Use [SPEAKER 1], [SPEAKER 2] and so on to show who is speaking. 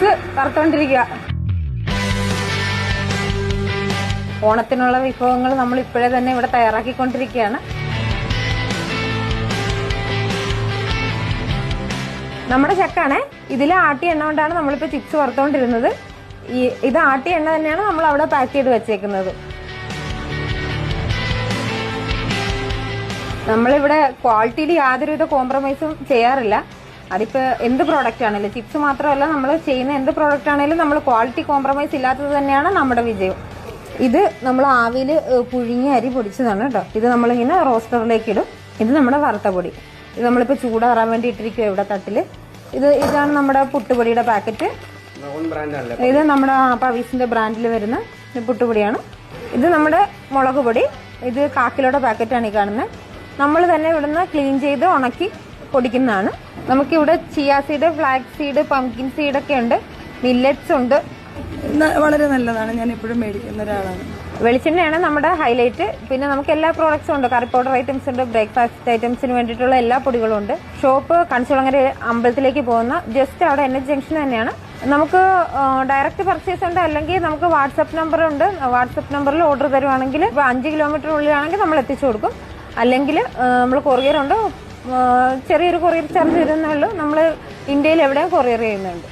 [SPEAKER 1] Chips വറുത്തോണ്ടിരിക്കുക. ഓണത്തിനുള്ള വിഭവങ്ങൾ നമ്മൾ ഇപ്പോഴേ തന്നെ ഇവിടെ തയ്യാറാക്കിക്കൊണ്ടിരിക്കുകയാണ്. നമ്മുടെ ചക്കാണ്. ഇതിൽ ആട്ടിയ എണ്ണ കൊണ്ടാണ് നമ്മളിപ്പോൾ ചിപ്സ് വറുത്തോണ്ടിരുന്നത്. ഇത് ആട്ടിയ എണ്ണ തന്നെയാണ് നമ്മൾ അവിടെ പാക്ക് ചെയ്ത് വെച്ചേക്കുന്നത്. നമ്മളിവിടെ ക്വാളിറ്റിയിൽ യാതൊരുവിധ കോംപ്രമൈസും ചെയ്യാറില്ല. അതിപ്പോൾ എന്ത് പ്രോഡക്റ്റ് ആണെങ്കിലും, ചിപ്സ് മാത്രമല്ല, നമ്മൾ ചെയ്യുന്ന എന്ത് പ്രോഡക്റ്റ് ആണെങ്കിലും നമ്മൾ ക്വാളിറ്റി കോംപ്രമൈസ് ഇല്ലാത്തത് തന്നെയാണ് നമ്മുടെ വിജയം. ഇത് നമ്മൾ ആവിയിൽ പുഴുങ്ങിയ അരി പൊടിച്ചതാണ് കേട്ടോ. ഇത് നമ്മളിങ്ങനെ റോസ്റ്ററിലേക്ക് ഇടും. ഇത് നമ്മുടെ വറുത്ത പൊടി. ഇത് നമ്മളിപ്പോൾ ചൂടാറാൻ വേണ്ടി ഇട്ടിരിക്കുക ഇവിടെ തട്ടിൽ. ഇതാണ് നമ്മുടെ പുട്ടുപൊടിയുടെ പാക്കറ്റ്. ഇത് നമ്മുടെ പവീസിന്റെ ബ്രാൻഡിൽ വരുന്ന പുട്ടുപൊടിയാണ്. ഇത് നമ്മുടെ മുളക് പൊടി. ഇത് 1/4 കിലോയുടെ പാക്കറ്റാണ് ഈ കാണുന്നത്. നമ്മൾ തന്നെ ഇവിടുന്ന് ക്ലീൻ ചെയ്ത് ഉണക്കി പൊടിക്കുന്നതാണ്. നമുക്കിവിടെ chia seed, flax seed, pumpkin സീഡൊക്കെ ഉണ്ട്. മില്ലറ്റ്സ് ഉണ്ട്.
[SPEAKER 2] വളരെ നല്ലതാണ്. ഞാൻ എപ്പോഴും മേടിക്കുന്ന ഒരാളാണ്.
[SPEAKER 1] വെളിച്ചെണ്ണയാണ് നമ്മുടെ ഹൈലൈറ്റ്. പിന്നെ നമുക്ക് എല്ലാ പ്രോഡക്ട്സും ഉണ്ട്. കറി പൗഡർ ഐറ്റംസ് ഉണ്ട്. ബ്രേക്ക്ഫാസ്റ്റ് ഐറ്റംസിന് വേണ്ടിയിട്ടുള്ള എല്ലാ പൊടികളും ഉണ്ട്. ഷോപ്പ് കണിച്ചുളങ്ങര അമ്പലത്തിലേക്ക് പോകുന്ന ജസ്റ്റ് അവിടെ NH ജംഗ്ഷൻ തന്നെയാണ്. നമുക്ക് ഡയറക്റ്റ് പർച്ചേസ് ഉണ്ട്, അല്ലെങ്കിൽ നമുക്ക് വാട്സപ്പ് നമ്പർ ഉണ്ട്. വാട്സപ്പ് നമ്പറിൽ ഓർഡർ തരുവാണെങ്കിൽ ഇപ്പോൾ 5 കിലോമീറ്റർ ഉള്ളിലാണെങ്കിൽ നമ്മൾ എത്തിച്ചു കൊടുക്കും. അല്ലെങ്കിൽ നമ്മൾ കൊറിയർ ഉണ്ട്. ചെറിയൊരു കൊറിയർ ചാർജ് വരുന്നേ ഉള്ളൂ. നമ്മൾ ഇന്ത്യയിൽ എവിടെയും കൊറിയർ ചെയ്യുന്നുണ്ട്.